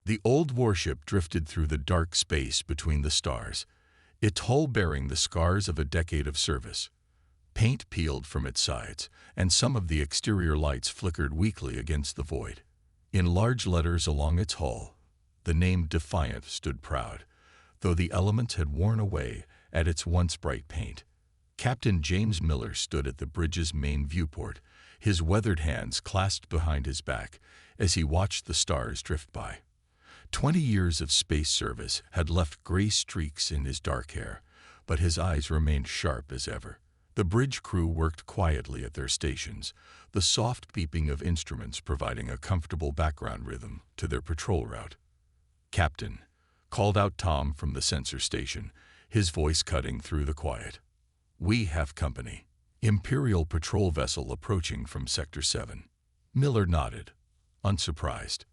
The old warship drifted through the dark space between the stars, its hull bearing the scars of a decade of service. Paint peeled from its sides, and some of the exterior lights flickered weakly against the void. In large letters along its hull, the name Defiant stood proud, though the elements had worn away at its once bright paint. Captain James Miller stood at the bridge's main viewport, his weathered hands clasped behind his back as he watched the stars drift by. 20 years of space service had left gray streaks in his dark hair, but his eyes remained sharp as ever. The bridge crew worked quietly at their stations, the soft beeping of instruments providing a comfortable background rhythm to their patrol route. "Captain," called out Tom from the sensor station, his voice cutting through the quiet. "We have company. Imperial patrol vessel approaching from Sector 7. Miller nodded, unsurprised.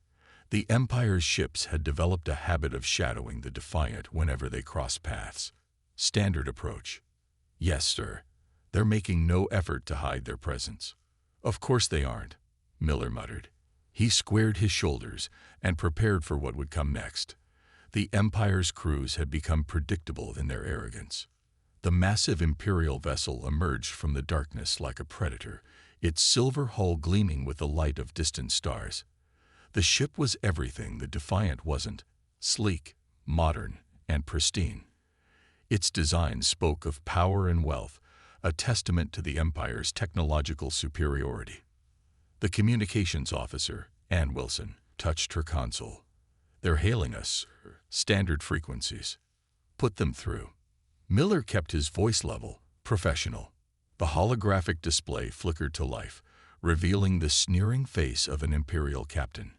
The Empire's ships had developed a habit of shadowing the Defiant whenever they crossed paths. Standard approach. "Yes, sir. They're making no effort to hide their presence." "Of course they aren't," Miller muttered. He squared his shoulders and prepared for what would come next. The Empire's crews had become predictable in their arrogance. The massive Imperial vessel emerged from the darkness like a predator, its silver hull gleaming with the light of distant stars. The ship was everything the Defiant wasn't: sleek, modern, and pristine. Its design spoke of power and wealth, a testament to the Empire's technological superiority. The communications officer, Ann Wilson, touched her console. "They're hailing us, sir. Standard frequencies." "Put them through." Miller kept his voice level, professional. The holographic display flickered to life, revealing the sneering face of an Imperial captain.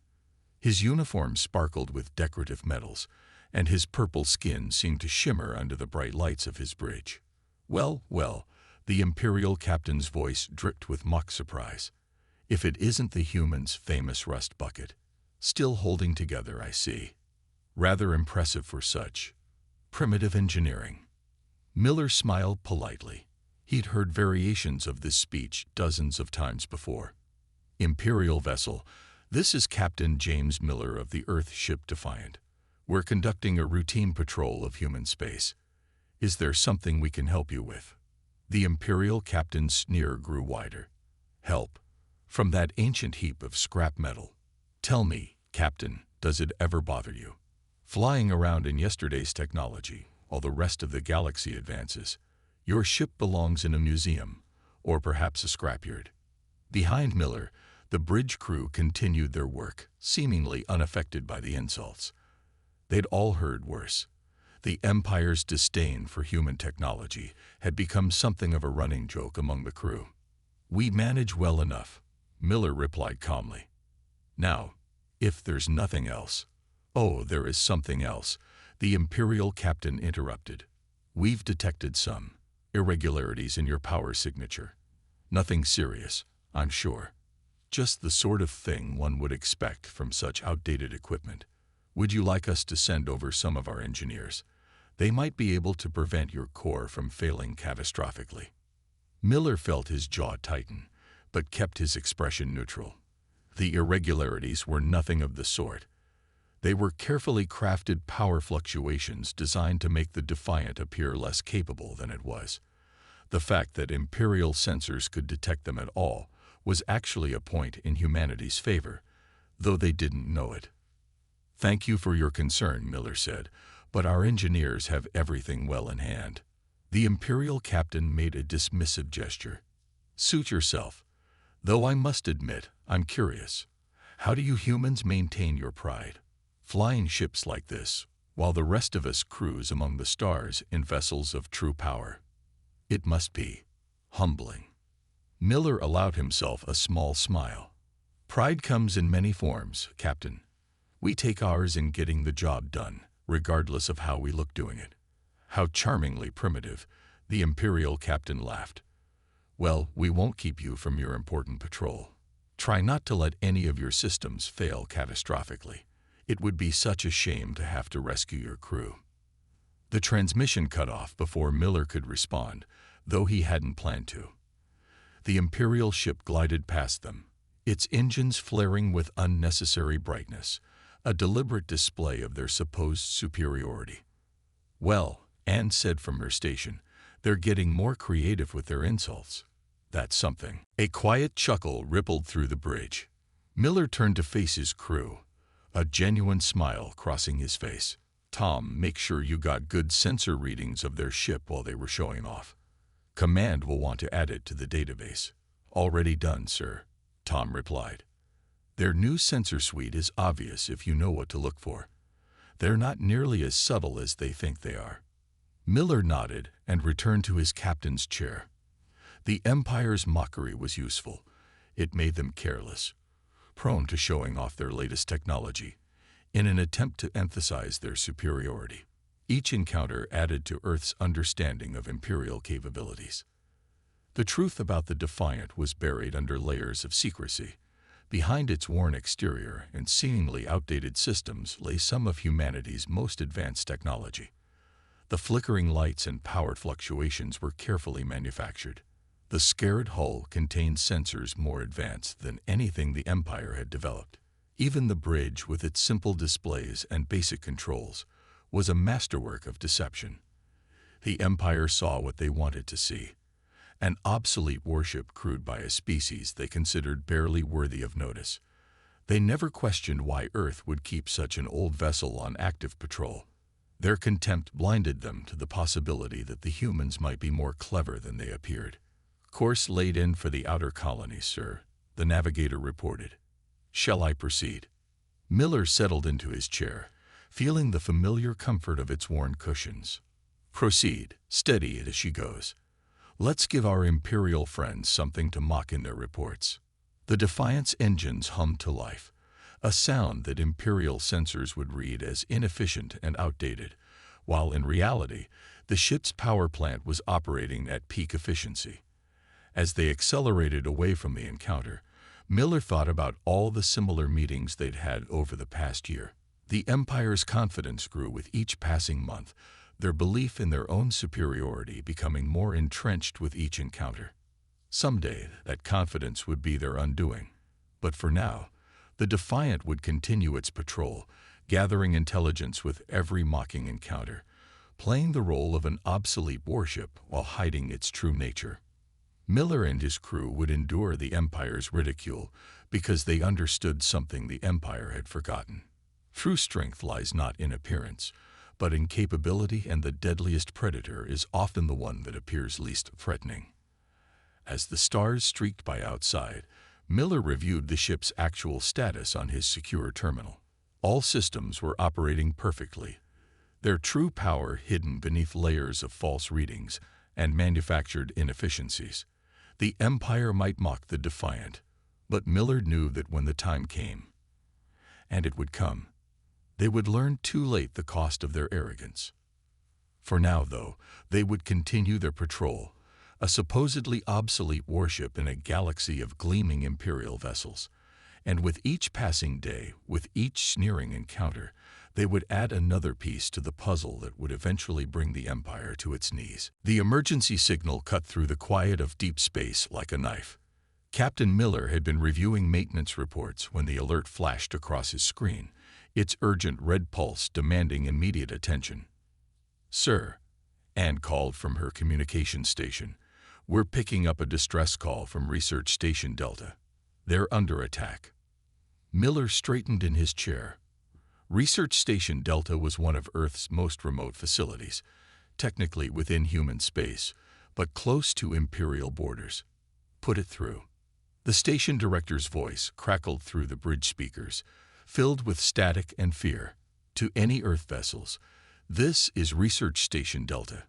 His uniform sparkled with decorative metals, and his purple skin seemed to shimmer under the bright lights of his bridge. "Well, well," the Imperial captain's voice dripped with mock surprise. "If it isn't the human's famous rust bucket. Still holding together, I see. Rather impressive for such primitive engineering." Miller smiled politely. He'd heard variations of this speech dozens of times before. "Imperial vessel, this is Captain James Miller of the Earth ship Defiant. We're conducting a routine patrol of human space. Is there something we can help you with?" The Imperial captain's sneer grew wider. "Help? From that ancient heap of scrap metal? Tell me, Captain, does it ever bother you? Flying around in yesterday's technology, while the rest of the galaxy advances, your ship belongs in a museum, or perhaps a scrapyard." Behind Miller, the bridge crew continued their work, seemingly unaffected by the insults. They'd all heard worse. The Empire's disdain for human technology had become something of a running joke among the crew. "We manage well enough," Miller replied calmly. "Now, if there's nothing else—" "Oh, there is something else," the Imperial captain interrupted. "We've detected some irregularities in your power signature. Nothing serious, I'm sure. Just the sort of thing one would expect from such outdated equipment. Would you like us to send over some of our engineers? They might be able to prevent your core from failing catastrophically." Miller felt his jaw tighten, but kept his expression neutral. The irregularities were nothing of the sort. They were carefully crafted power fluctuations designed to make the Defiant appear less capable than it was. The fact that Imperial sensors could detect them at all was actually a point in humanity's favor, though they didn't know it. "Thank you for your concern," Miller said, "but our engineers have everything well in hand." The Imperial captain made a dismissive gesture. "Suit yourself. Though I must admit, I'm curious. How do you humans maintain your pride? Flying ships like this, while the rest of us cruise among the stars in vessels of true power. It must be humbling." Miller allowed himself a small smile. "Pride comes in many forms, Captain. We take ours in getting the job done, regardless of how we look doing it." "How charmingly primitive," the Imperial captain laughed. "Well, we won't keep you from your important patrol. Try not to let any of your systems fail catastrophically. It would be such a shame to have to rescue your crew." The transmission cut off before Miller could respond, though he hadn't planned to. The Imperial ship glided past them, its engines flaring with unnecessary brightness, a deliberate display of their supposed superiority. "Well," Anne said from her station, "they're getting more creative with their insults. That's something." A quiet chuckle rippled through the bridge. Miller turned to face his crew, a genuine smile crossing his face. "Tom, make sure you got good sensor readings of their ship while they were showing off. Command will want to add it to the database." "Already done, sir," Tom replied. "Their new sensor suite is obvious if you know what to look for. They're not nearly as subtle as they think they are." Miller nodded and returned to his captain's chair. The Empire's mockery was useful. It made them careless, prone to showing off their latest technology, in an attempt to emphasize their superiority. Each encounter added to Earth's understanding of Imperial capabilities. The truth about the Defiant was buried under layers of secrecy. Behind its worn exterior and seemingly outdated systems lay some of humanity's most advanced technology. The flickering lights and power fluctuations were carefully manufactured. The scarred hull contained sensors more advanced than anything the Empire had developed. Even the bridge, with its simple displays and basic controls, was a masterwork of deception. The Empire saw what they wanted to see: an obsolete warship crewed by a species they considered barely worthy of notice. They never questioned why Earth would keep such an old vessel on active patrol. Their contempt blinded them to the possibility that the humans might be more clever than they appeared. "Course laid in for the outer colonies, sir," the navigator reported. "Shall I proceed?" Miller settled into his chair, feeling the familiar comfort of its worn cushions. "Proceed. Steady it as she goes. Let's give our Imperial friends something to mock in their reports." The Defiant's engines hummed to life, a sound that Imperial sensors would read as inefficient and outdated, while in reality, the ship's power plant was operating at peak efficiency. As they accelerated away from the encounter, Miller thought about all the similar meetings they'd had over the past year. The Empire's confidence grew with each passing month, their belief in their own superiority becoming more entrenched with each encounter. Someday, that confidence would be their undoing. But for now, the Defiant would continue its patrol, gathering intelligence with every mocking encounter, playing the role of an obsolete warship while hiding its true nature. Miller and his crew would endure the Empire's ridicule because they understood something the Empire had forgotten. True strength lies not in appearance, but in capability, and the deadliest predator is often the one that appears least threatening. As the stars streaked by outside, Miller reviewed the ship's actual status on his secure terminal. All systems were operating perfectly, their true power hidden beneath layers of false readings and manufactured inefficiencies. The Empire might mock the Defiant, but Miller knew that when the time came, and it would come, they would learn too late the cost of their arrogance. For now, though, they would continue their patrol, a supposedly obsolete warship in a galaxy of gleaming Imperial vessels. And with each passing day, with each sneering encounter, they would add another piece to the puzzle that would eventually bring the Empire to its knees. The emergency signal cut through the quiet of deep space like a knife. Captain Miller had been reviewing maintenance reports when the alert flashed across his screen, its urgent red pulse demanding immediate attention. "Sir," Anne called from her communication station, "we're picking up a distress call from Research Station Delta. They're under attack." Miller straightened in his chair. Research Station Delta was one of Earth's most remote facilities, technically within human space, but close to Imperial borders. "Put it through." The station director's voice crackled through the bridge speakers, filled with static and fear. "To any Earth vessels, this is Research Station Delta.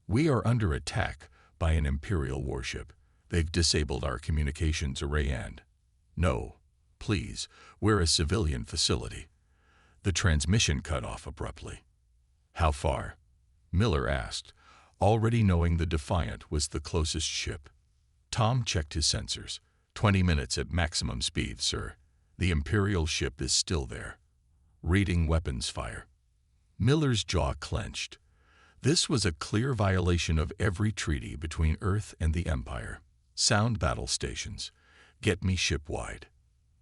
We are under attack by an Imperial warship. They've disabled our communications array and—" "No, please, we're a civilian facility." The transmission cut off abruptly. "How far?" Miller asked, already knowing the Defiant was the closest ship. Tom checked his sensors. 20 minutes at maximum speed, sir. The Imperial ship is still there. Reading weapons fire." Miller's jaw clenched. This was a clear violation of every treaty between Earth and the Empire. "Sound battle stations. Get me ship-wide."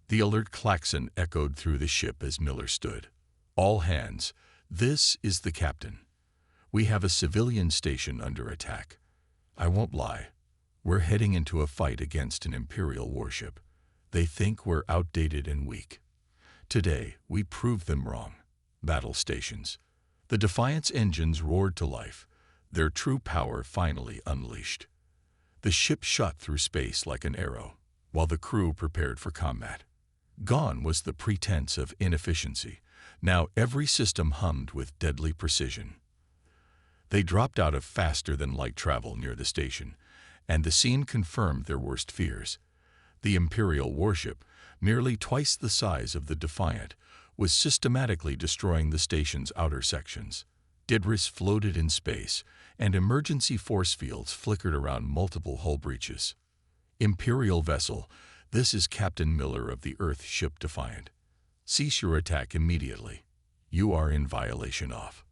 The alert klaxon echoed through the ship as Miller stood. "All hands, this is the captain. We have a civilian station under attack. I won't lie. We're heading into a fight against an Imperial warship. They think we're outdated and weak. Today, we proved them wrong." Battle stations. The Defiant's engines roared to life, their true power finally unleashed. The ship shot through space like an arrow, while the crew prepared for combat. Gone was the pretense of inefficiency. Now every system hummed with deadly precision. They dropped out of faster-than-light travel near the station, and the scene confirmed their worst fears. The Imperial warship, nearly twice the size of the Defiant, was systematically destroying the station's outer sections. Debris floated in space, and emergency force fields flickered around multiple hull breaches. "Imperial vessel, this is Captain Miller of the Earth ship Defiant. Cease your attack immediately. You are in violation of."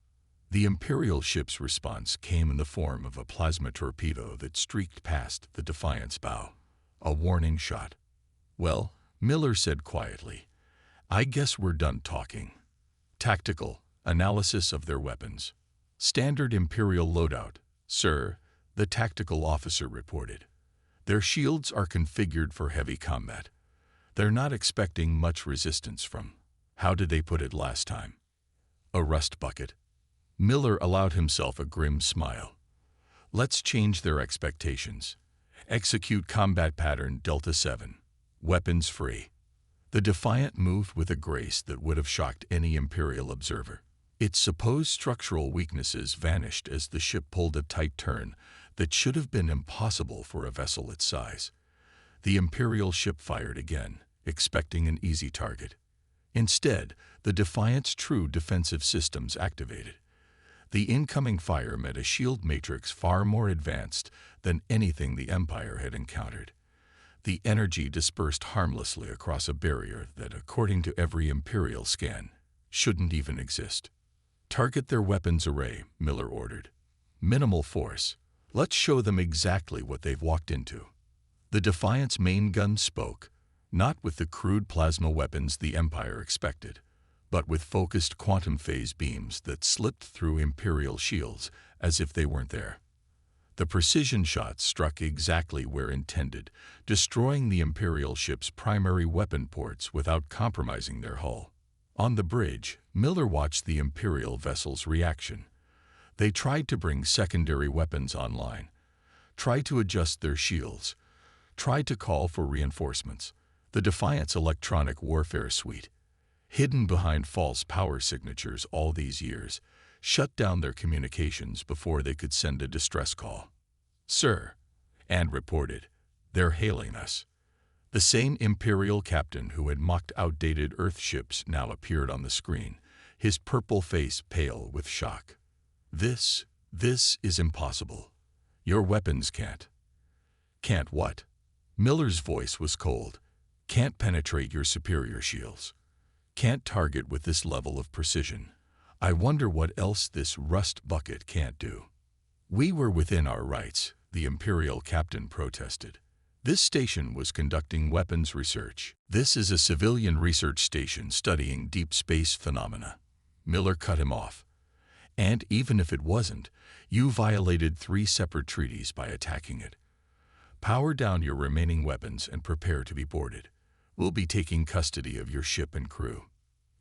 The Imperial ship's response came in the form of a plasma torpedo that streaked past the Defiant's bow. A warning shot. "Well," Miller said quietly, "I guess we're done talking." Tactical analysis of their weapons. "Standard Imperial loadout, sir," the tactical officer reported. "Their shields are configured for heavy combat. They're not expecting much resistance from, how did they put it last time? A rust bucket." Miller allowed himself a grim smile. "Let's change their expectations. Execute combat pattern Delta 7. Weapons free." The Defiant moved with a grace that would have shocked any Imperial observer. Its supposed structural weaknesses vanished as the ship pulled a tight turn that should have been impossible for a vessel its size. The Imperial ship fired again, expecting an easy target. Instead, the Defiant's true defensive systems activated. The incoming fire met a shield matrix far more advanced than anything the Empire had encountered. The energy dispersed harmlessly across a barrier that, according to every Imperial scan, shouldn't even exist. "Target their weapons array," Miller ordered. "Minimal force. Let's show them exactly what they've walked into." The Defiant's main gun spoke, not with the crude plasma weapons the Empire expected, but with focused quantum phase beams that slipped through Imperial shields as if they weren't there. The precision shots struck exactly where intended, destroying the Imperial ship's primary weapon ports without compromising their hull. On the bridge, Miller watched the Imperial vessel's reaction. They tried to bring secondary weapons online, tried to adjust their shields, tried to call for reinforcements. The Defiant's electronic warfare suite, hidden behind false power signatures all these years, shut down their communications before they could send a distress call. "Sir," and reported, "they're hailing us." The same Imperial captain who had mocked outdated Earth ships now appeared on the screen, his purple face pale with shock. This is impossible. Your weapons can't." "Can't what?" Miller's voice was cold. "Can't penetrate your superior shields. Can't target with this level of precision. I wonder what else this rust bucket can't do." "We were within our rights," the Imperial captain protested. "This station was conducting weapons research. This is a civilian research station studying deep space phenomena." Miller cut him off. "And even if it wasn't, you violated 3 separate treaties by attacking it. Power down your remaining weapons and prepare to be boarded. We'll be taking custody of your ship and crew."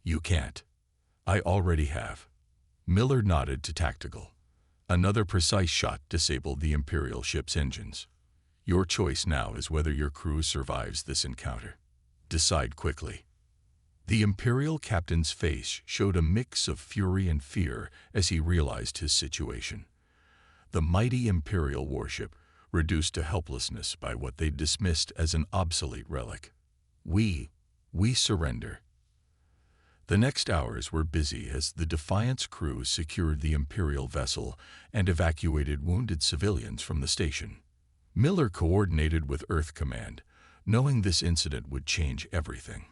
"You can't." "I already have." Miller nodded to tactical. Another precise shot disabled the Imperial ship's engines. "Your choice now is whether your crew survives this encounter. Decide quickly." The Imperial captain's face showed a mix of fury and fear as he realized his situation. The mighty Imperial warship, reduced to helplessness by what they dismissed as an obsolete relic. We surrender." The next hours were busy as the Defiant's crew secured the Imperial vessel and evacuated wounded civilians from the station. Miller coordinated with Earth Command, knowing this incident would change everything.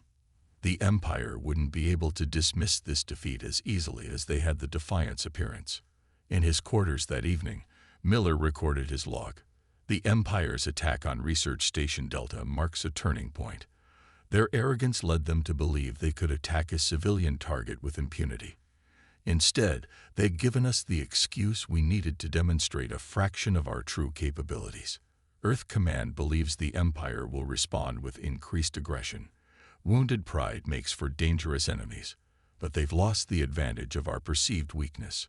The Empire wouldn't be able to dismiss this defeat as easily as they had the Defiant's appearance. In his quarters that evening, Miller recorded his log. "The Empire's attack on Research Station Delta marks a turning point. Their arrogance led them to believe they could attack a civilian target with impunity. Instead, they'd given us the excuse we needed to demonstrate a fraction of our true capabilities. Earth Command believes the Empire will respond with increased aggression. Wounded pride makes for dangerous enemies, but they've lost the advantage of our perceived weakness.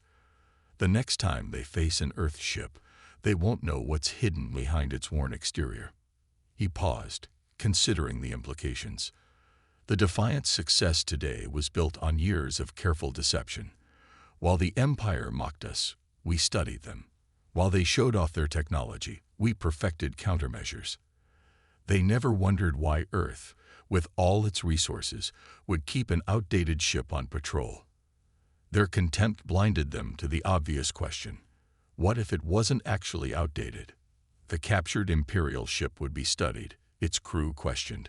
The next time they face an Earth ship, they won't know what's hidden behind its worn exterior. He paused, considering the implications. The Defiant's success today was built on years of careful deception. While the Empire mocked us, we studied them. While they showed off their technology, we perfected countermeasures. They never wondered why Earth, with all its resources, would keep an outdated ship on patrol. Their contempt blinded them to the obvious question: what if it wasn't actually outdated? The captured Imperial ship would be studied, its crew questioned.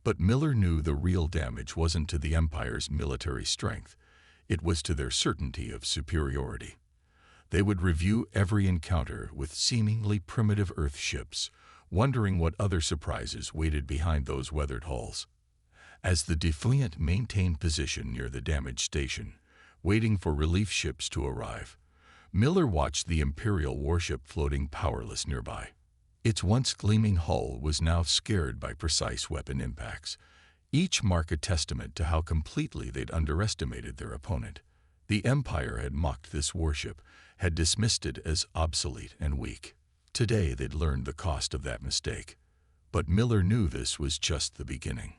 But Miller knew the real damage wasn't to the Empire's military strength. It was to their certainty of superiority. They would review every encounter with seemingly primitive Earth ships, wondering what other surprises waited behind those weathered hulls. As the Defiant maintained position near the damaged station, waiting for relief ships to arrive, Miller watched the Imperial warship floating powerless nearby. Its once gleaming hull was now scared by precise weapon impacts, each mark a testament to how completely they'd underestimated their opponent. The Empire had mocked this warship, had dismissed it as obsolete and weak. Today they'd learned the cost of that mistake. But Miller knew this was just the beginning.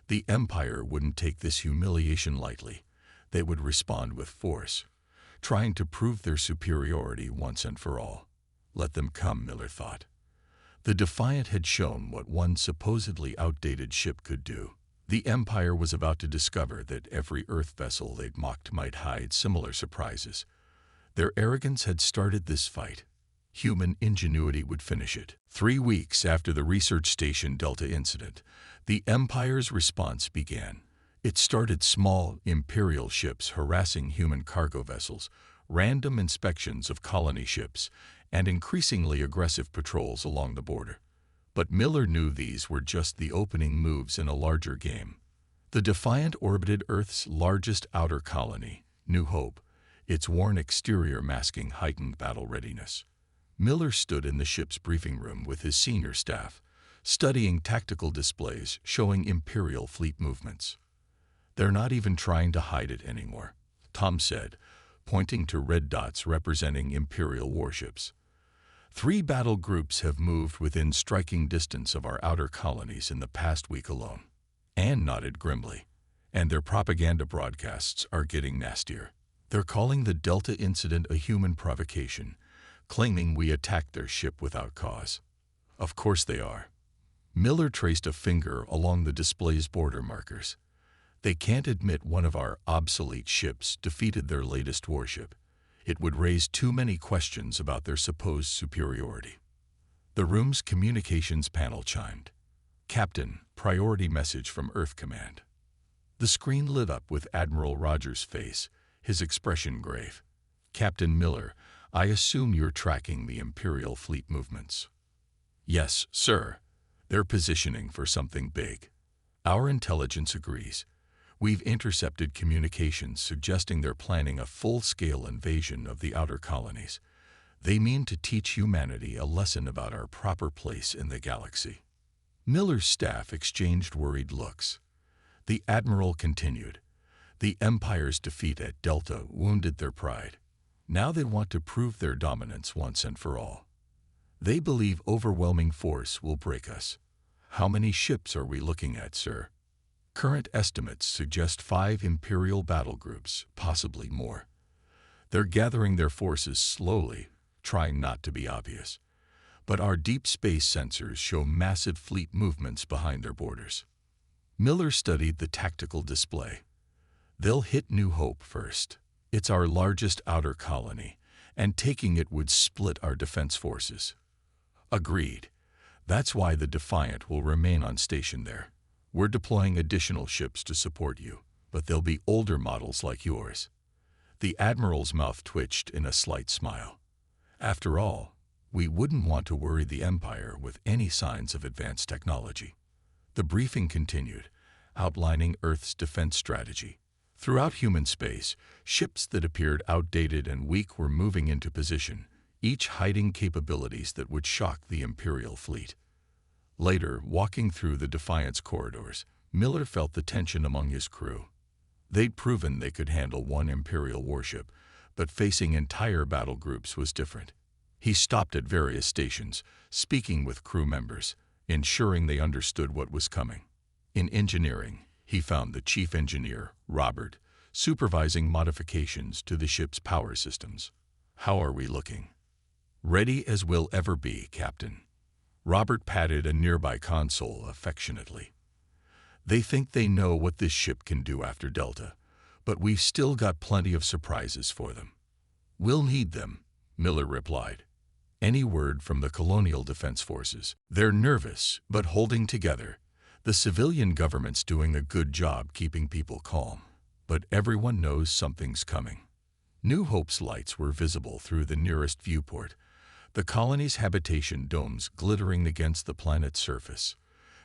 The Empire wouldn't take this humiliation lightly. They would respond with force, trying to prove their superiority once and for all. Let them come, Miller thought. The Defiant had shown what one supposedly outdated ship could do. The Empire was about to discover that every Earth vessel they'd mocked might hide similar surprises. Their arrogance had started this fight. Human ingenuity would finish it. 3 weeks after the research station Delta incident, the Empire's response began. It started small Imperial ships harassing human cargo vessels, random inspections of colony ships, and increasingly aggressive patrols along the border. But Miller knew these were just the opening moves in a larger game. The Defiant orbited Earth's largest outer colony, New Hope, its worn exterior masking heightened battle readiness. Miller stood in the ship's briefing room with his senior staff, studying tactical displays showing Imperial fleet movements. "They're not even trying to hide it anymore," Tom said, pointing to red dots representing Imperial warships. 3 battle groups have moved within striking distance of our outer colonies in the past week alone. Anne nodded grimly. And their propaganda broadcasts are getting nastier. They're calling the Delta incident a human provocation, claiming we attacked their ship without cause. Of course they are. Miller traced a finger along the display's border markers. They can't admit one of our obsolete ships defeated their latest warship. It would raise too many questions about their supposed superiority. The room's communications panel chimed. "Captain, priority message from Earth Command." The screen lit up with Admiral Rogers' face, his expression grave. "Captain Miller, I assume you're tracking the Imperial fleet movements." "Yes, sir. They're positioning for something big. Our intelligence agrees. We've intercepted communications suggesting they're planning a full-scale invasion of the outer colonies. They mean to teach humanity a lesson about our proper place in the galaxy." Miller's staff exchanged worried looks. The Admiral continued. "The Empire's defeat at Delta wounded their pride. Now they want to prove their dominance once and for all. They believe overwhelming force will break us." "How many ships are we looking at, sir?" "Current estimates suggest 5 Imperial battle groups, possibly more. They're gathering their forces slowly, trying not to be obvious. But our deep space sensors show massive fleet movements behind their borders." Miller studied the tactical display. "They'll hit New Hope first. It's our largest outer colony, and taking it would split our defense forces." "Agreed. That's why the Defiant will remain on station there. We're deploying additional ships to support you, but they'll be older models like yours." The Admiral's mouth twitched in a slight smile. "After all, we wouldn't want to worry the Empire with any signs of advanced technology." The briefing continued, outlining Earth's defense strategy. Throughout human space, ships that appeared outdated and weak were moving into position, each hiding capabilities that would shock the Imperial fleet. Later, walking through the Defiance corridors, Miller felt the tension among his crew. They'd proven they could handle one Imperial warship, but facing entire battle groups was different. He stopped at various stations, speaking with crew members, ensuring they understood what was coming. In engineering, he found the chief engineer, Robert, supervising modifications to the ship's power systems. "How are we looking?" "Ready as we'll ever be, Captain." Robert patted a nearby console affectionately. "They think they know what this ship can do after Delta, but we've still got plenty of surprises for them." "We'll need them," Miller replied. "Any word from the Colonial Defense Forces?" "They're nervous, but holding together. The civilian government's doing a good job keeping people calm, but everyone knows something's coming." New Hope's lights were visible through the nearest viewport, the colony's habitation domes glittering against the planet's surface.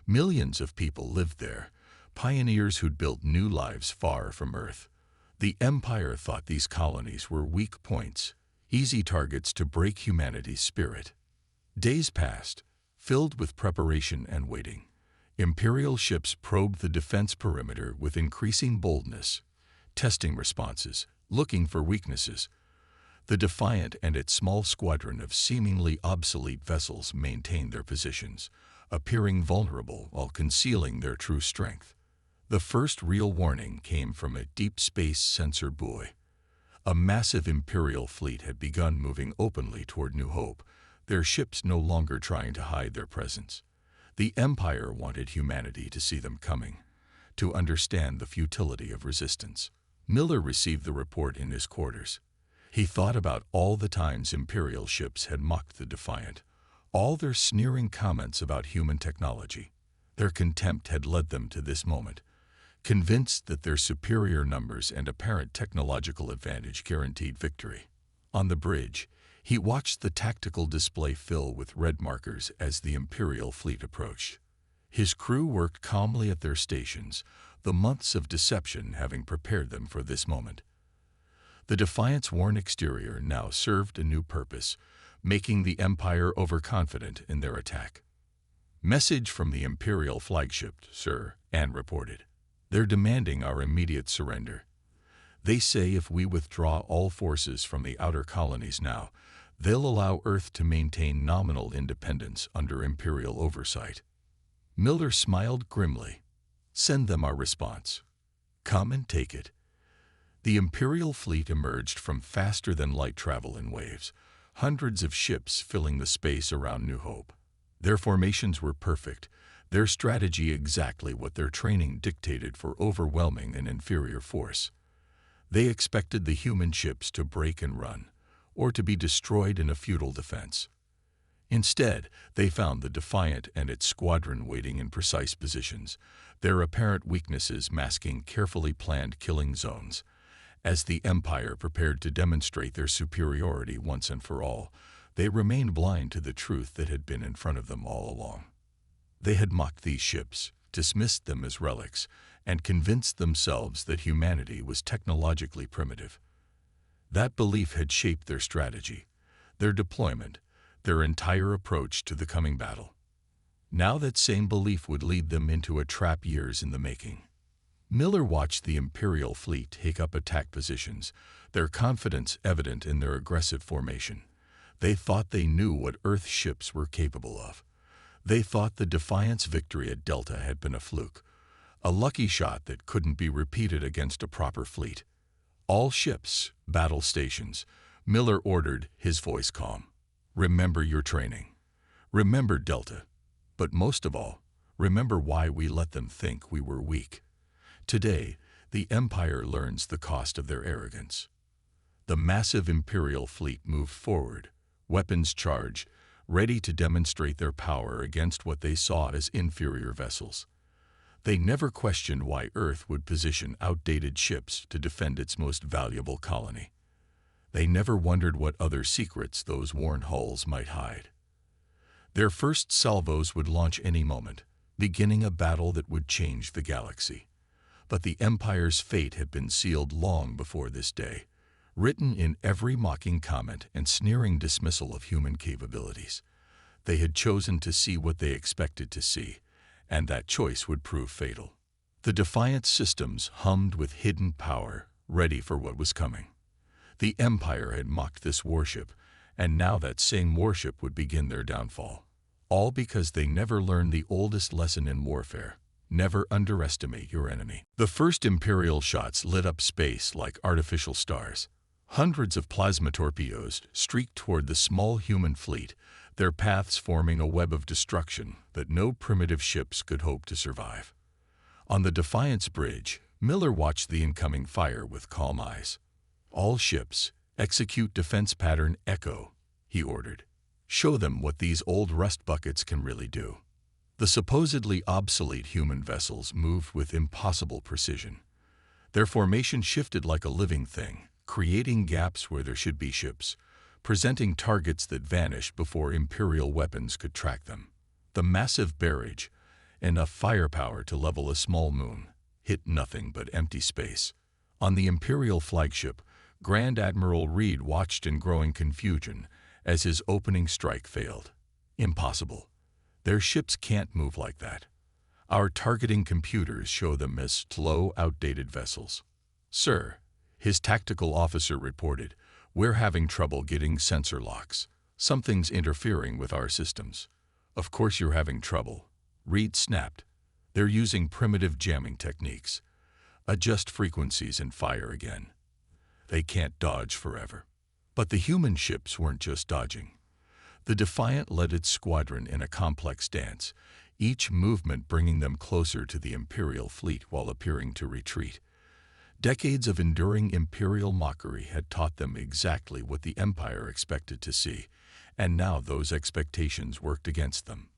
Millions of people lived there, pioneers who'd built new lives far from Earth. The Empire thought these colonies were weak points, easy targets to break humanity's spirit. Days passed, filled with preparation and waiting. Imperial ships probed the defense perimeter with increasing boldness, testing responses, looking for weaknesses. The Defiant and its small squadron of seemingly obsolete vessels maintained their positions, appearing vulnerable while concealing their true strength. The first real warning came from a deep space sensor buoy. A massive Imperial fleet had begun moving openly toward New Hope, their ships no longer trying to hide their presence. The Empire wanted humanity to see them coming, to understand the futility of resistance. Miller received the report in his quarters. He thought about all the times Imperial ships had mocked the Defiant, all their sneering comments about human technology. Their contempt had led them to this moment, convinced that their superior numbers and apparent technological advantage guaranteed victory. On the bridge, he watched the tactical display fill with red markers as the Imperial fleet approached. His crew worked calmly at their stations, the months of deception having prepared them for this moment. The Defiant's worn exterior now served a new purpose, making the Empire overconfident in their attack. "Message from the Imperial flagship, sir," Anne reported. "They're demanding our immediate surrender. They say if we withdraw all forces from the outer colonies now, they'll allow Earth to maintain nominal independence under Imperial oversight." Miller smiled grimly. "Send them our response. Come and take it." The Imperial fleet emerged from faster-than-light travel in waves, hundreds of ships filling the space around New Hope. Their formations were perfect, their strategy exactly what their training dictated for overwhelming an inferior force. They expected the human ships to break and run, or to be destroyed in a futile defense. Instead, they found the Defiant and its squadron waiting in precise positions, their apparent weaknesses masking carefully planned killing zones. As the Empire prepared to demonstrate their superiority once and for all, they remained blind to the truth that had been in front of them all along. They had mocked these ships, dismissed them as relics, and convinced themselves that humanity was technologically primitive. That belief had shaped their strategy, their deployment, their entire approach to the coming battle. Now that same belief would lead them into a trap years in the making. Miller watched the Imperial fleet take up attack positions, their confidence evident in their aggressive formation. They thought they knew what Earth ships were capable of. They thought the Defiant's victory at Delta had been a fluke, a lucky shot that couldn't be repeated against a proper fleet. "All ships, battle stations," Miller ordered, his voice calm. "Remember your training. Remember Delta. But most of all, remember why we let them think we were weak. Today, the Empire learns the cost of their arrogance." The massive Imperial fleet moved forward, weapons charged, ready to demonstrate their power against what they saw as inferior vessels. They never questioned why Earth would position outdated ships to defend its most valuable colony. They never wondered what other secrets those worn hulls might hide. Their first salvos would launch any moment, beginning a battle that would change the galaxy. But the Empire's fate had been sealed long before this day, written in every mocking comment and sneering dismissal of human capabilities. They had chosen to see what they expected to see, and that choice would prove fatal. The Defiant systems hummed with hidden power, ready for what was coming. The Empire had mocked this warship, and now that same warship would begin their downfall. All because they never learned the oldest lesson in warfare: never underestimate your enemy. The first Imperial shots lit up space like artificial stars. Hundreds of plasma torpedoes streaked toward the small human fleet, their paths forming a web of destruction that no primitive ships could hope to survive. On the Defiance bridge, Miller watched the incoming fire with calm eyes. "All ships, execute defense pattern Echo," he ordered. "Show them what these old rust buckets can really do." The supposedly obsolete human vessels moved with impossible precision. Their formation shifted like a living thing, creating gaps where there should be ships, presenting targets that vanished before Imperial weapons could track them. The massive barrage, enough firepower to level a small moon, hit nothing but empty space. On the Imperial flagship, Grand Admiral Reed watched in growing confusion as his opening strike failed. "Impossible. Their ships can't move like that. Our targeting computers show them as slow, outdated vessels." "Sir," his tactical officer reported, "we're having trouble getting sensor locks. Something's interfering with our systems." "Of course you're having trouble," Reed snapped. "They're using primitive jamming techniques. Adjust frequencies and fire again. They can't dodge forever." But the human ships weren't just dodging. The Defiant led its squadron in a complex dance, each movement bringing them closer to the Imperial fleet while appearing to retreat. Decades of enduring Imperial mockery had taught them exactly what the Empire expected to see, and now those expectations worked against them.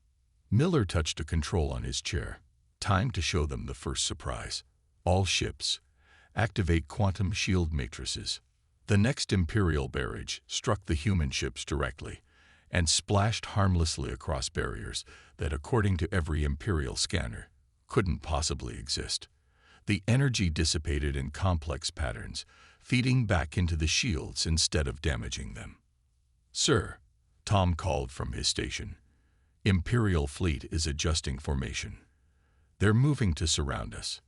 Miller touched a control on his chair. Time to show them the first surprise. "All ships, activate quantum shield matrices." The next Imperial barrage struck the human ships directly and splashed harmlessly across barriers that, according to every Imperial scanner, couldn't possibly exist. The energy dissipated in complex patterns, feeding back into the shields instead of damaging them. "Sir," Tom called from his station, "Imperial fleet is adjusting formation. They're moving to surround us."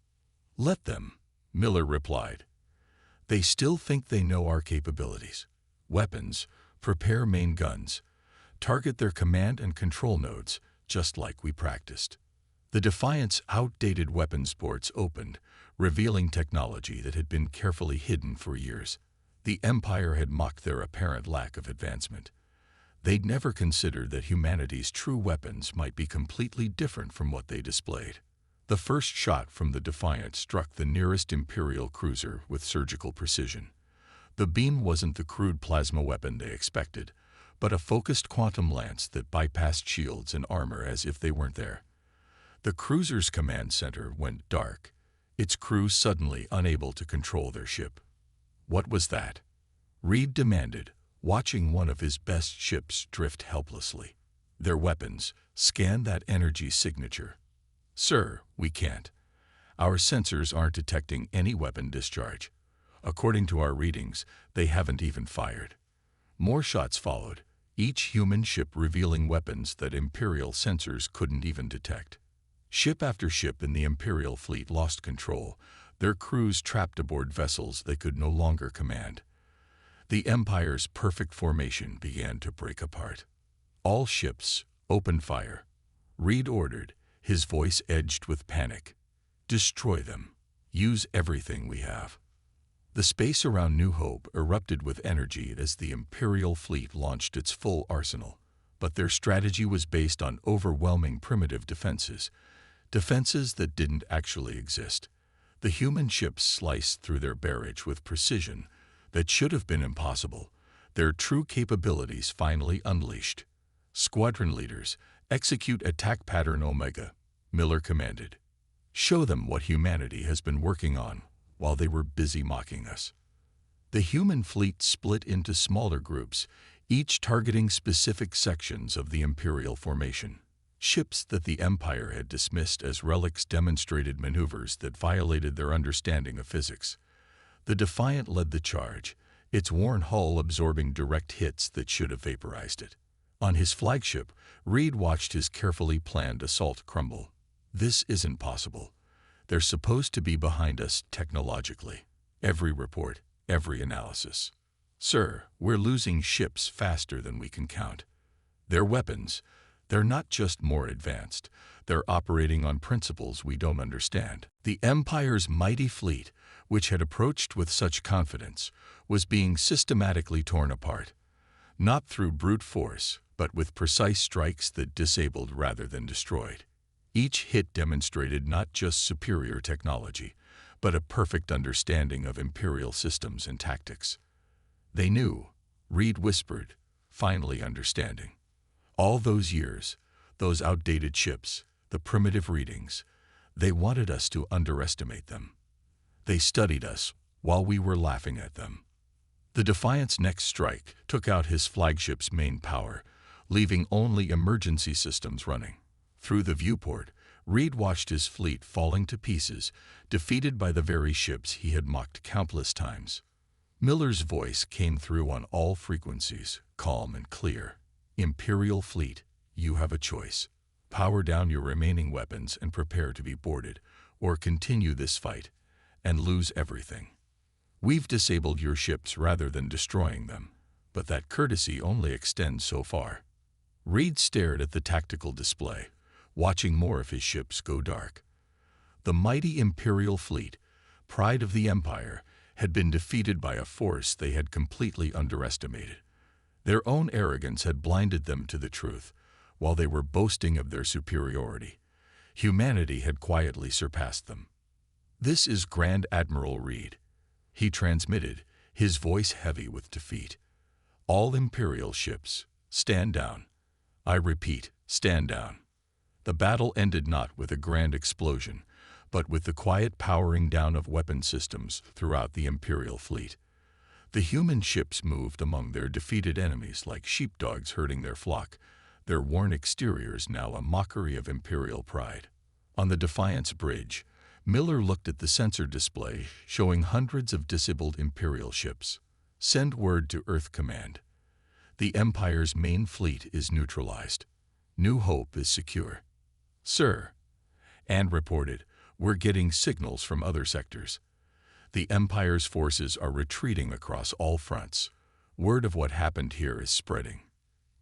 "Let them," Miller replied. "They still think they know our capabilities. Weapons, prepare main guns. Target their command and control nodes, just like we practiced." The Defiant's outdated weapons ports opened, revealing technology that had been carefully hidden for years. The Empire had mocked their apparent lack of advancement. They'd never considered that humanity's true weapons might be completely different from what they displayed. The first shot from the Defiant struck the nearest Imperial cruiser with surgical precision. The beam wasn't the crude plasma weapon they expected, but a focused quantum lance that bypassed shields and armor as if they weren't there. The cruiser's command center went dark, its crew suddenly unable to control their ship. "What was that?" Reed demanded, watching one of his best ships drift helplessly. "Their weapons, scan that energy signature." "Sir, we can't. Our sensors aren't detecting any weapon discharge. According to our readings, they haven't even fired." More shots followed, each human ship revealing weapons that Imperial sensors couldn't even detect. Ship after ship in the Imperial fleet lost control, their crews trapped aboard vessels they could no longer command. The Empire's perfect formation began to break apart. "All ships, open fire," Reed ordered, his voice edged with panic. "Destroy them. Use everything we have." The space around New Hope erupted with energy as the Imperial fleet launched its full arsenal, but their strategy was based on overwhelming primitive defenses that didn't actually exist. The human ships sliced through their barrage with precision that should have been impossible, their true capabilities finally unleashed. "Squadron leaders, execute attack pattern Omega," Miller commanded. "Show them what humanity has been working on while they were busy mocking us." The human fleet split into smaller groups, each targeting specific sections of the Imperial formation. Ships that the Empire had dismissed as relics demonstrated maneuvers that violated their understanding of physics. The Defiant led the charge, its worn hull absorbing direct hits that should have vaporized it. On his flagship, Reed watched his carefully planned assault crumble. This isn't possible. They're supposed to be behind us technologically. Every report, every analysis. Sir, we're losing ships faster than we can count. Their weapons, they're not just more advanced, they're operating on principles we don't understand. The Empire's mighty fleet, which had approached with such confidence, was being systematically torn apart. Not through brute force, but with precise strikes that disabled rather than destroyed. Each hit demonstrated not just superior technology, but a perfect understanding of Imperial systems and tactics. They knew, Reed whispered, finally understanding. All those years, those outdated ships, the primitive readings, they wanted us to underestimate them. They studied us while we were laughing at them. The Defiant's next strike took out his flagship's main power, leaving only emergency systems running. Through the viewport, Reed watched his fleet falling to pieces, defeated by the very ships he had mocked countless times. Miller's voice came through on all frequencies, calm and clear. Imperial fleet, you have a choice. Power down your remaining weapons and prepare to be boarded, or continue this fight and lose everything. We've disabled your ships rather than destroying them, but that courtesy only extends so far. Reed stared at the tactical display, watching more of his ships go dark. The mighty Imperial fleet, pride of the Empire, had been defeated by a force they had completely underestimated. Their own arrogance had blinded them to the truth, while they were boasting of their superiority. Humanity had quietly surpassed them. This is Grand Admiral Reed, he transmitted, his voice heavy with defeat. All Imperial ships, stand down. I repeat, stand down. The battle ended not with a grand explosion, but with the quiet powering down of weapon systems throughout the Imperial fleet. The human ships moved among their defeated enemies like sheepdogs herding their flock, their worn exteriors now a mockery of Imperial pride. On the Defiant's bridge, Miller looked at the sensor display showing hundreds of disabled Imperial ships. Send word to Earth Command. The Empire's main fleet is neutralized. New Hope is secure. Sir, and reported, we're getting signals from other sectors. The Empire's forces are retreating across all fronts. Word of what happened here is spreading.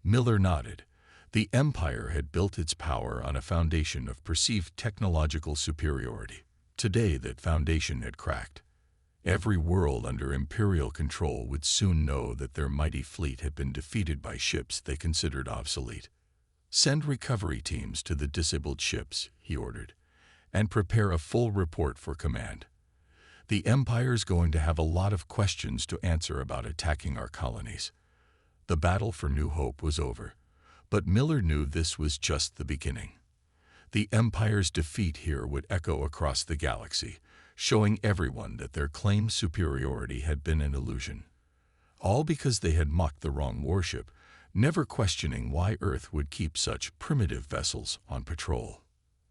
Miller nodded. The Empire had built its power on a foundation of perceived technological superiority. Today that foundation had cracked. Every world under Imperial control would soon know that their mighty fleet had been defeated by ships they considered obsolete. Send recovery teams to the disabled ships, he ordered, and prepare a full report for command. The Empire's going to have a lot of questions to answer about attacking our colonies. The battle for New Hope was over, but Miller knew this was just the beginning. The Empire's defeat here would echo across the galaxy, showing everyone that their claimed superiority had been an illusion. All because they had mocked the wrong warship, never questioning why Earth would keep such primitive vessels on patrol.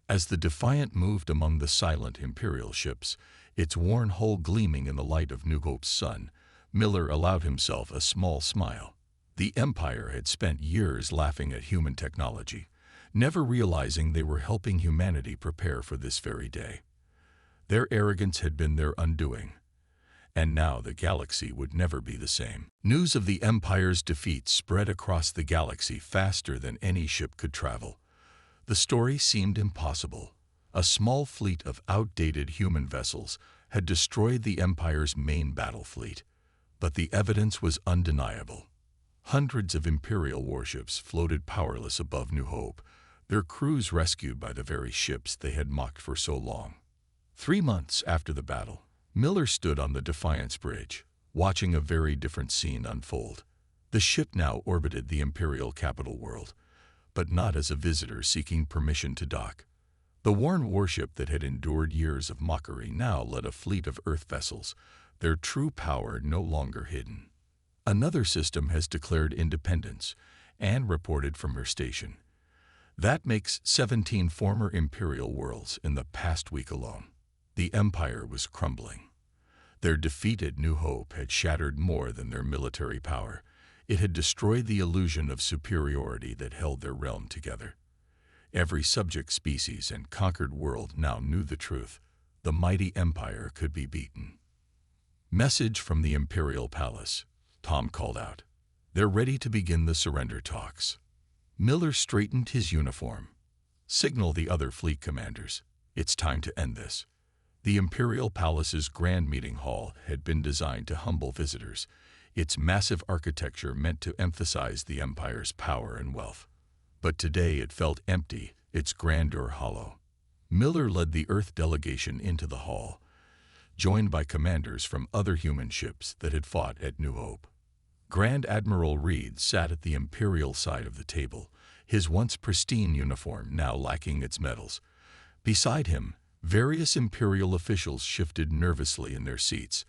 As the Defiant moved among the silent Imperial ships, its worn hull gleaming in the light of New Hope's sun, Miller allowed himself a small smile. The Empire had spent years laughing at human technology, never realizing they were helping humanity prepare for this very day. Their arrogance had been their undoing, and now the galaxy would never be the same. News of the Empire's defeat spread across the galaxy faster than any ship could travel. The story seemed impossible. A small fleet of outdated human vessels had destroyed the Empire's main battle fleet, but the evidence was undeniable. Hundreds of Imperial warships floated powerless above New Hope, their crews rescued by the very ships they had mocked for so long. 3 months after the battle, Miller stood on the Defiant's bridge, watching a very different scene unfold. The ship now orbited the Imperial capital world, but not as a visitor seeking permission to dock. The worn warship that had endured years of mockery now led a fleet of Earth vessels, their true power no longer hidden. Another system has declared independence, Anne reported from her station. That makes 17 former imperial worlds in the past week alone. The empire was crumbling. Their defeat at New Hope had shattered more than their military power. It had destroyed the illusion of superiority that held their realm together. Every subject species and conquered world now knew the truth. The mighty empire could be beaten. "Message from the Imperial Palace," Tom called out. "They're ready to begin the surrender talks." Miller straightened his uniform. "Signal the other fleet commanders. It's time to end this." The Imperial Palace's grand meeting hall had been designed to humble visitors. Its massive architecture meant to emphasize the empire's power and wealth. But today it felt empty, its grandeur hollow. Miller led the Earth delegation into the hall, joined by commanders from other human ships that had fought at New Hope. Grand Admiral Reed sat at the Imperial side of the table, his once pristine uniform now lacking its medals. Beside him, various Imperial officials shifted nervously in their seats.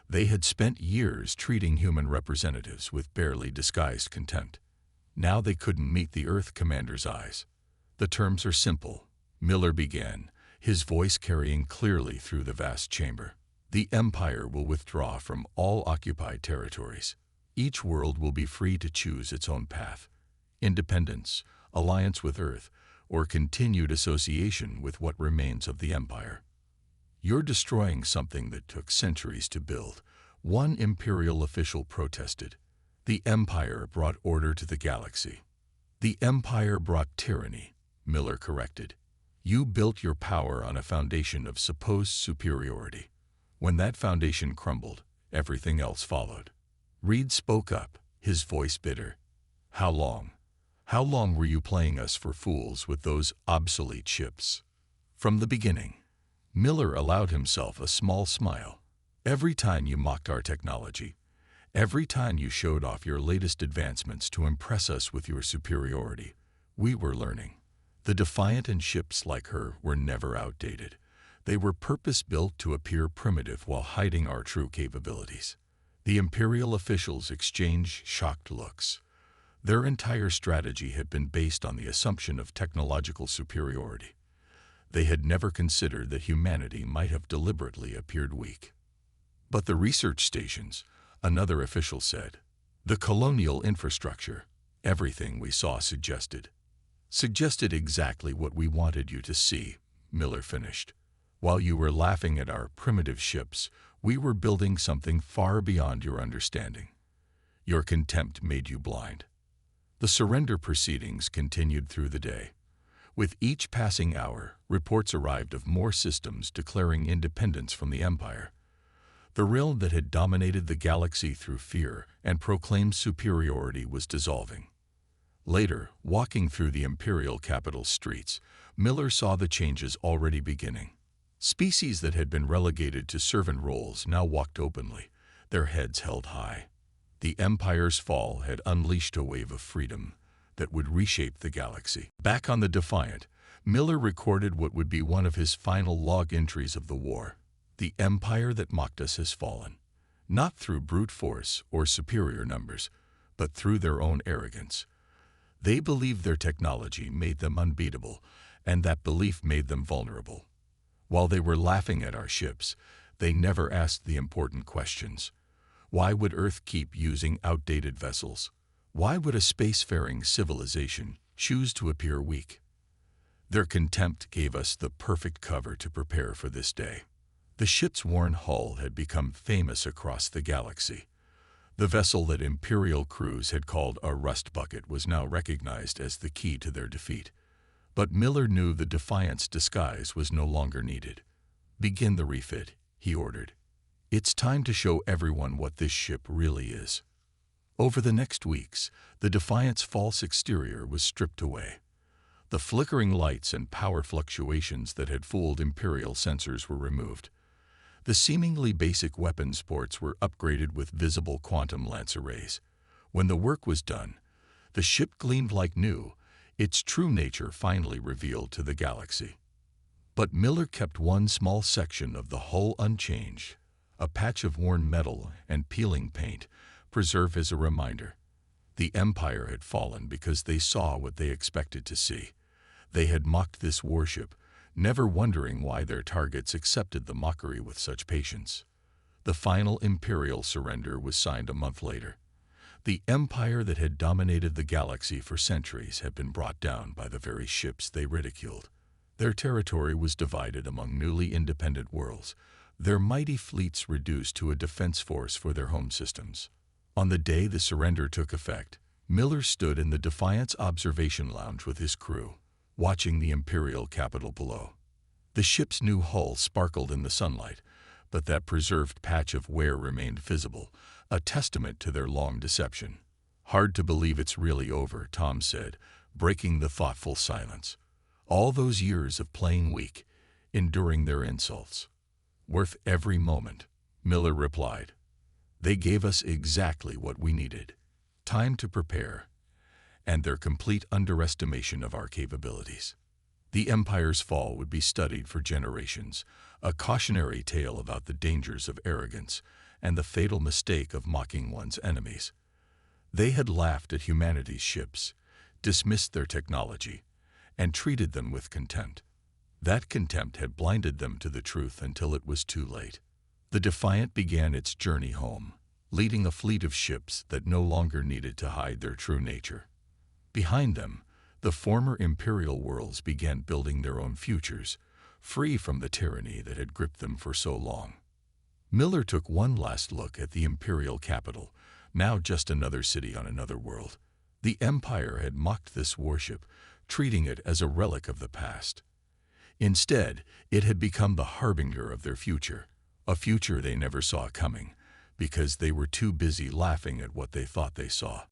They had spent years treating human representatives with barely disguised contempt. Now they couldn't meet the Earth commander's eyes. "The terms are simple," Miller began, his voice carrying clearly through the vast chamber. "The Empire will withdraw from all occupied territories. Each world will be free to choose its own path: independence, alliance with Earth, or continued association with what remains of the Empire. You're destroying something that took centuries to build," one Imperial official protested. "The Empire brought order to the galaxy." "The Empire brought tyranny," Miller corrected. "You built your power on a foundation of supposed superiority. When that foundation crumbled, everything else followed." Reed spoke up, his voice bitter. "How long? How long were you playing us for fools with those obsolete ships?" "From the beginning." Miller allowed himself a small smile. "Every time you mocked our technology, every time you showed off your latest advancements to impress us with your superiority, we were learning. The Defiant and ships like her were never outdated. They were purpose-built to appear primitive while hiding our true capabilities." The Imperial officials exchanged shocked looks. Their entire strategy had been based on the assumption of technological superiority. They had never considered that humanity might have deliberately appeared weak. "But the research stations," another official said. "The colonial infrastructure, everything we saw suggested exactly what we wanted you to see," Miller finished. "While you were laughing at our primitive ships, we were building something far beyond your understanding. Your contempt made you blind." The surrender proceedings continued through the day. With each passing hour, reports arrived of more systems declaring independence from the Empire. The realm that had dominated the galaxy through fear and proclaimed superiority was dissolving. Later, walking through the Imperial capital's streets, Miller saw the changes already beginning. Species that had been relegated to servant roles now walked openly, their heads held high. The Empire's fall had unleashed a wave of freedom that would reshape the galaxy. Back on the Defiant, Miller recorded what would be one of his final log entries of the war. "The Empire that mocked us has fallen, not through brute force or superior numbers, but through their own arrogance. They believed their technology made them unbeatable, and that belief made them vulnerable. While they were laughing at our ships, they never asked the important questions. Why would Earth keep using outdated vessels? Why would a spacefaring civilization choose to appear weak? Their contempt gave us the perfect cover to prepare for this day." The ship's worn hull had become famous across the galaxy. The vessel that Imperial crews had called a rust bucket was now recognized as the key to their defeat. But Miller knew the Defiant's disguise was no longer needed. "Begin the refit," he ordered. "It's time to show everyone what this ship really is." Over the next weeks, the Defiant's false exterior was stripped away. The flickering lights and power fluctuations that had fooled Imperial sensors were removed. The seemingly basic weapons ports were upgraded with visible quantum lance arrays. When the work was done, the ship gleamed like new, its true nature finally revealed to the galaxy. But Miller kept one small section of the hull unchanged, a patch of worn metal and peeling paint, preserved as a reminder. The Empire had fallen because they saw what they expected to see. They had mocked this warship, never wondering why their targets accepted the mockery with such patience. The final Imperial surrender was signed a month later. The empire that had dominated the galaxy for centuries had been brought down by the very ships they ridiculed. Their territory was divided among newly independent worlds, their mighty fleets reduced to a defense force for their home systems. On the day the surrender took effect, Miller stood in the Defiant's observation lounge with his crew, watching the Imperial capital below. The ship's new hull sparkled in the sunlight, but that preserved patch of wear remained visible, a testament to their long deception. "Hard to believe it's really over," Tom said, breaking the thoughtful silence. "All those years of playing weak, enduring their insults. Worth every moment," Miller replied. "They gave us exactly what we needed. Time to prepare, and their complete underestimation of our capabilities. The Empire's fall would be studied for generations, a cautionary tale about the dangers of arrogance and the fatal mistake of mocking one's enemies. They had laughed at humanity's ships, dismissed their technology, and treated them with contempt. That contempt had blinded them to the truth until it was too late. The Defiant began its journey home, leading a fleet of ships that no longer needed to hide their true nature. Behind them, the former Imperial worlds began building their own futures, free from the tyranny that had gripped them for so long. Miller took one last look at the Imperial capital, now just another city on another world. The Empire had mocked this warship, treating it as a relic of the past. Instead, it had become the harbinger of their future, a future they never saw coming, because they were too busy laughing at what they thought they saw.